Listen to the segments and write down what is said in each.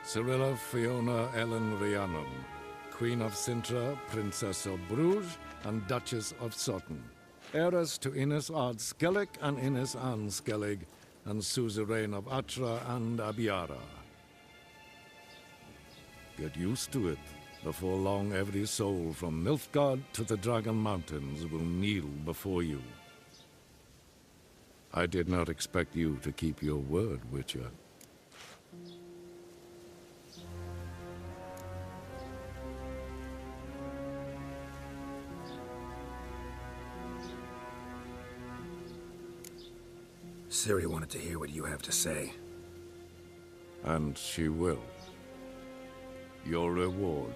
Cyrilla Fiona Ellen Rhiannon, Queen of Sintra, Princess of Bruges, and Duchess of Sutton. Heiress to Innes Ard Skellig and Innes Anne Skellig, and suzerain of Atra and Abiara. Get used to it. Before long, every soul from Nilfgaard to the Dragon Mountains will kneel before you. I did not expect you to keep your word, Witcher. Ciri wanted to hear what you have to say. And she will. Your reward.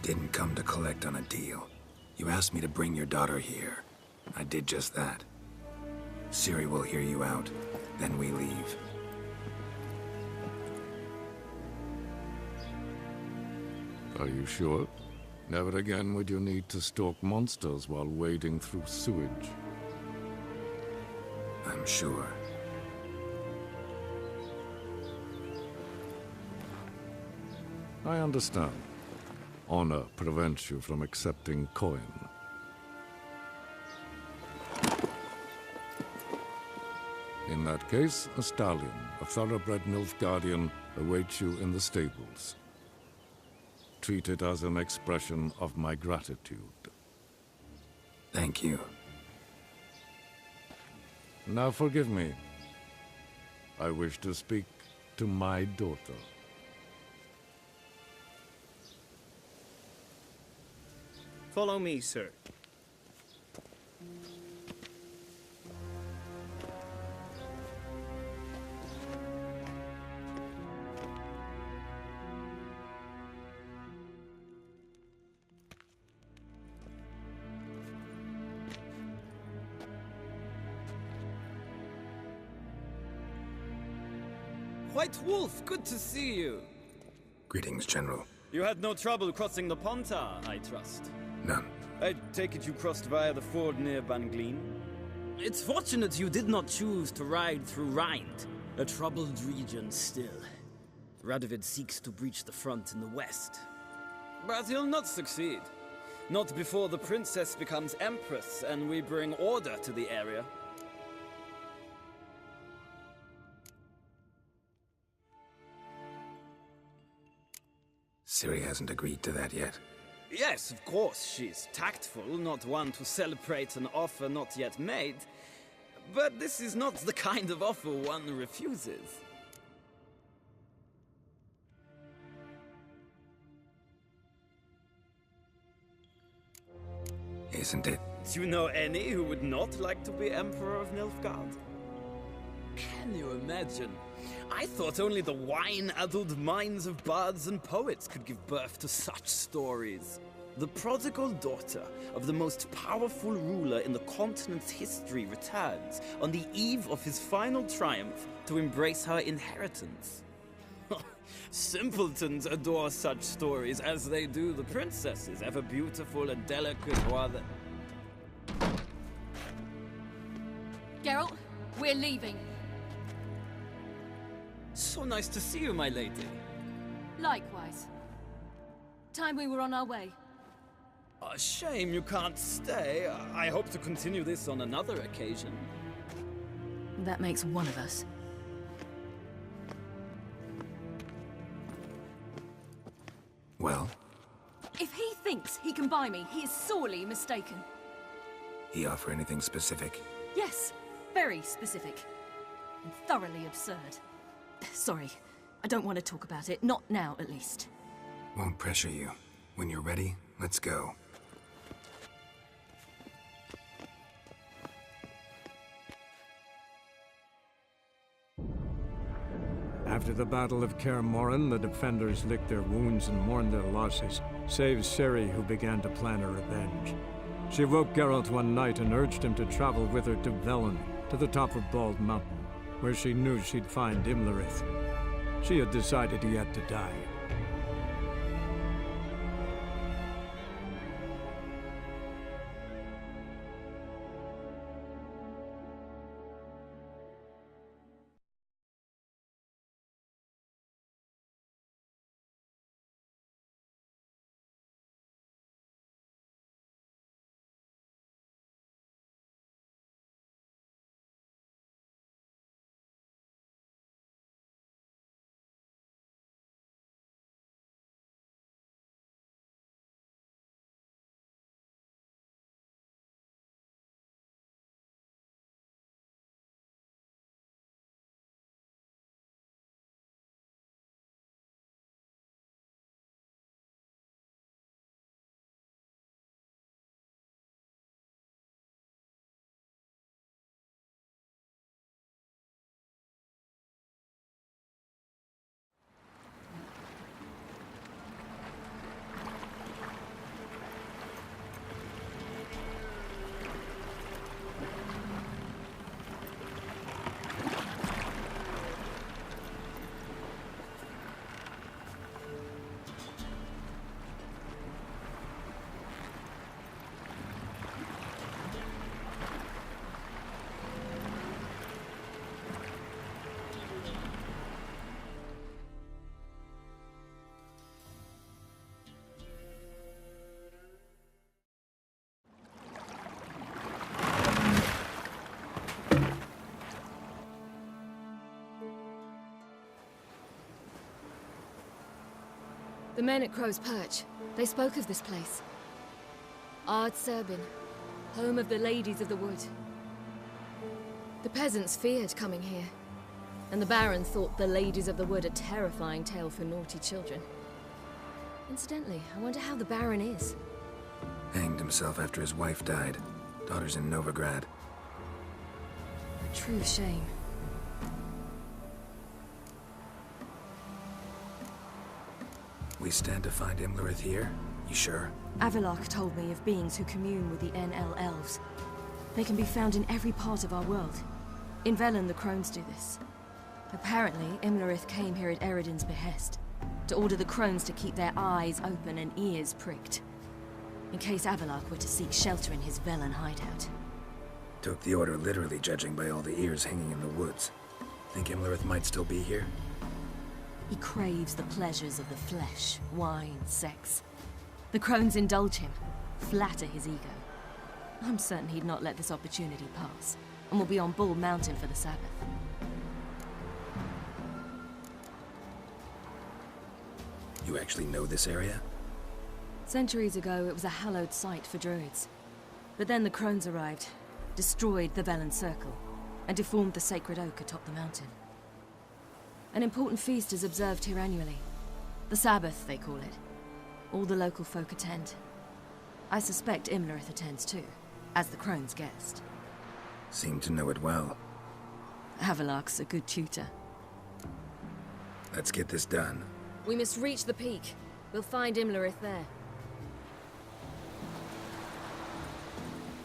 Didn't come to collect on a deal. You asked me to bring your daughter here. I did just that. Ciri will hear you out, then we leave. Are you sure? Never again would you need to stalk monsters while wading through sewage. I'm sure. I understand. Honor prevents you from accepting coin. In that case, a stallion, a thoroughbred Nilfgaardian, awaits you in the stables. Treat it as an expression of my gratitude. Thank you. Now forgive me. I wish to speak to my daughter. Follow me, sir. White Wolf, good to see you. Greetings, General. You had no trouble crossing the Pontar, I trust. None. I take it you crossed via the ford near Banglin? It's fortunate you did not choose to ride through Rind, a troubled region still. Radovid seeks to breach the front in the west. But he'll not succeed. Not before the princess becomes empress and we bring order to the area. Ciri hasn't agreed to that yet. Yes, of course, she's tactful, not one to celebrate an offer not yet made. But this is not the kind of offer one refuses. Isn't it? Do you know any who would not like to be Emperor of Nilfgaard? Can you imagine? I thought only the wine-addled minds of bards and poets could give birth to such stories. The prodigal daughter of the most powerful ruler in the continent's history returns on the eve of his final triumph to embrace her inheritance. Simpletons adore such stories as they do the princesses, ever beautiful and delicate while the... Geralt, we're leaving. So nice to see you, my lady. Likewise. Time we were on our way. A shame you can't stay. I hope to continue this on another occasion. That makes one of us. Well? If he thinks he can buy me, he is sorely mistaken. He offer anything specific? Yes, very specific. And thoroughly absurd. Sorry, I don't want to talk about it. Not now, at least. Won't pressure you. When you're ready, let's go. After the Battle of Kaer Morhen, the defenders licked their wounds and mourned their losses, save Ciri, who began to plan her revenge. She woke Geralt one night and urged him to travel with her to Velen, to the top of Bald Mountain, where she knew she'd find Imlerith. She had decided he had to die. The men at Crow's Perch, they spoke of this place. Ard Serbin, home of the Ladies of the Wood. The peasants feared coming here, and the Baron thought the Ladies of the Wood a terrifying tale for naughty children. Incidentally, I wonder how the Baron is. Hanged himself after his wife died. Daughter's in Novigrad. A true shame. We stand to find Imlerith here? You sure? Avalok told me of beings who commune with the NL Elves. They can be found in every part of our world. In Velen, the Crones do this. Apparently, Imlerith came here at Eredin's behest, to order the Crones to keep their eyes open and ears pricked, in case Avalok were to seek shelter in his Velen hideout. Took the order literally, judging by all the ears hanging in the woods. Think Imlerith might still be here? He craves the pleasures of the flesh, wine, sex. The Crones indulge him, flatter his ego. I'm certain he'd not let this opportunity pass, and will be on Bull Mountain for the Sabbath. You actually know this area? Centuries ago, it was a hallowed site for druids. But then the Crones arrived, destroyed the Velen Circle, and deformed the sacred oak atop the mountain. An important feast is observed here annually. The Sabbath, they call it. All the local folk attend. I suspect Imlerith attends too, as the Crone's guest. Seem to know it well. Avalok's a good tutor. Let's get this done. We must reach the peak. We'll find Imlerith there.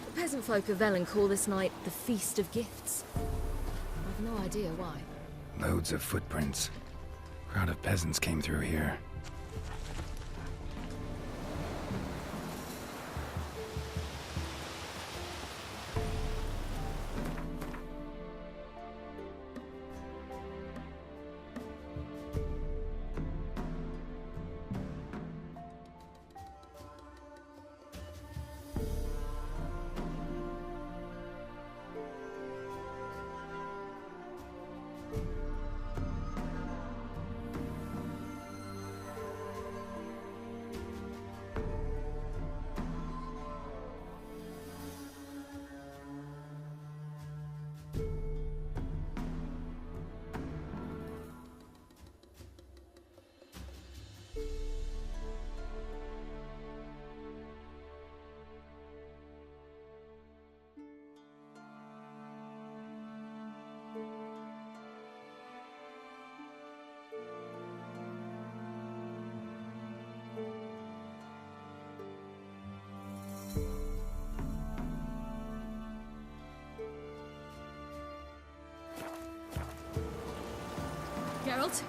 The peasant folk of Velen call this night the Feast of Gifts. I've no idea why. Loads of footprints. Crowd of peasants came through here. Geralt?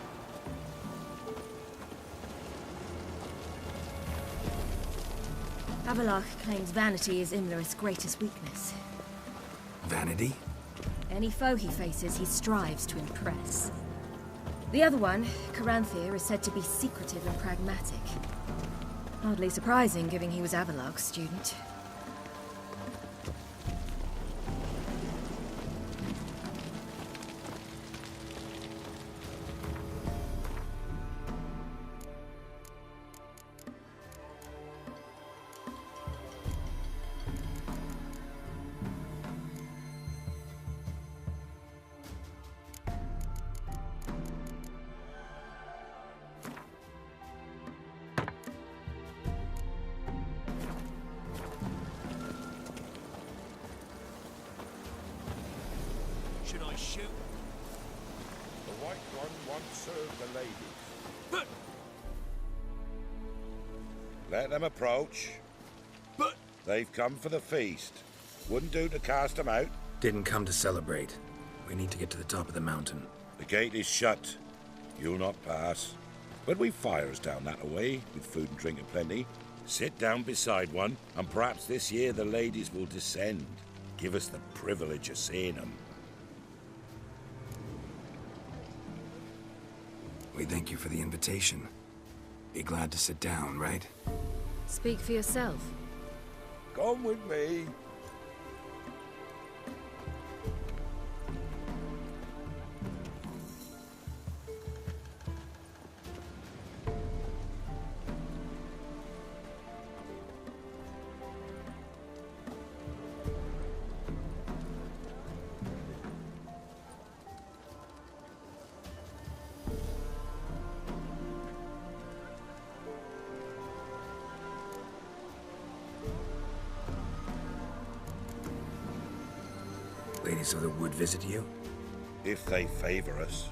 Avalok claims vanity is Imlerith's greatest weakness. Vanity? Any foe he faces, he strives to impress. The other one, Caranthir, is said to be secretive and pragmatic. Hardly surprising, given he was Avalok's student. Should I shoot? The White One once served the ladies. Let them approach. But They've come for the feast. Wouldn't do to cast them out. Didn't come to celebrate. We need to get to the top of the mountain. The gate is shut. You'll not pass. But we've fires down that way, with food and drink aplenty. Sit down beside one, and perhaps this year the ladies will descend. Give us the privilege of seeing them. We thank you for the invitation. Be glad to sit down, right? Speak for yourself. Come with me. ladies of the wood visit you? If they favor us.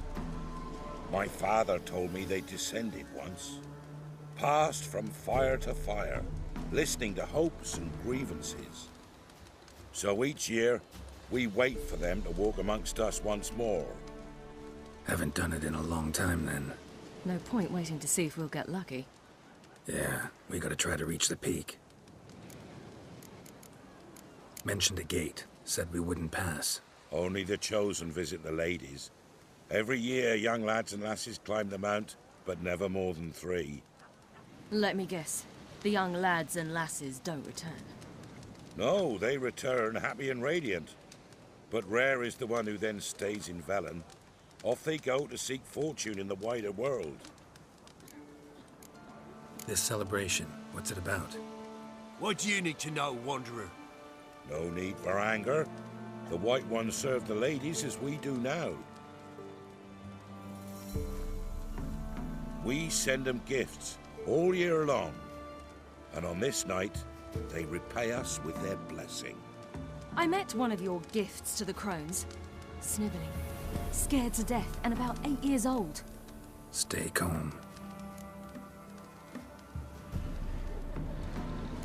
My father told me they descended once, passed from fire to fire, listening to hopes and grievances. So each year, we wait for them to walk amongst us once more. Haven't done it in a long time, then. No point waiting to see if we'll get lucky. Yeah, we gotta try to reach the peak. Mentioned a gate. Said we wouldn't pass. Only the chosen visit the ladies. Every year, young lads and lasses climb the mount, but never more than 3. Let me guess. The young lads and lasses don't return. No, they return happy and radiant. But rare is the one who then stays in Velen. Off they go to seek fortune in the wider world. This celebration, what's it about? What do you need to know, Wanderer? No need for anger. The White Ones serve the ladies as we do now. We send them gifts all year long. And on this night, they repay us with their blessing. I met one of your gifts to the crones. Sniveling, scared to death, and about 8 years old. Stay calm.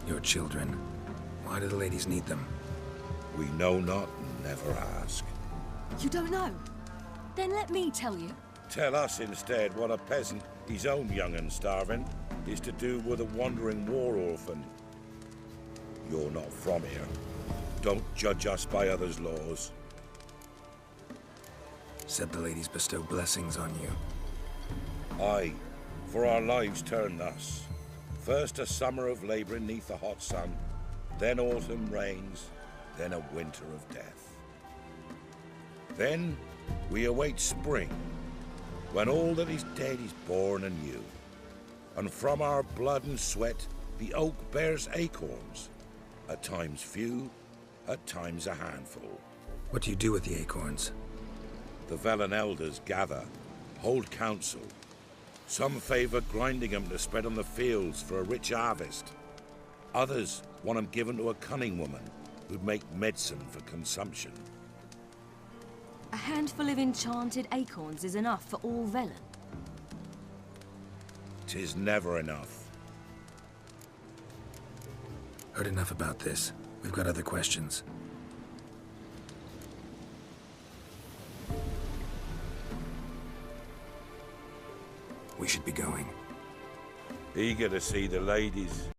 Your children. Why do the ladies need them? We know not and never ask. You don't know? Then let me tell you. Tell us instead what a peasant, his own young and starving, is to do with a wandering war orphan. You're not from here. Don't judge us by others' laws. Said the ladies bestow blessings on you. Aye, for our lives turn thus. First a summer of labouring neath the hot sun, then autumn rains, then a winter of death. Then we await spring, when all that is dead is born anew. And from our blood and sweat the oak bears acorns, at times few, at times a handful. What do you do with the acorns? The Velen elders gather, hold council. Some favor grinding them to spread on the fields for a rich harvest. Others want them given to a cunning woman who'd make medicine for consumption. A handful of enchanted acorns is enough for all Velen. 'Tis never enough. Heard enough about this. We've got other questions. We should be going. Eager to see the ladies.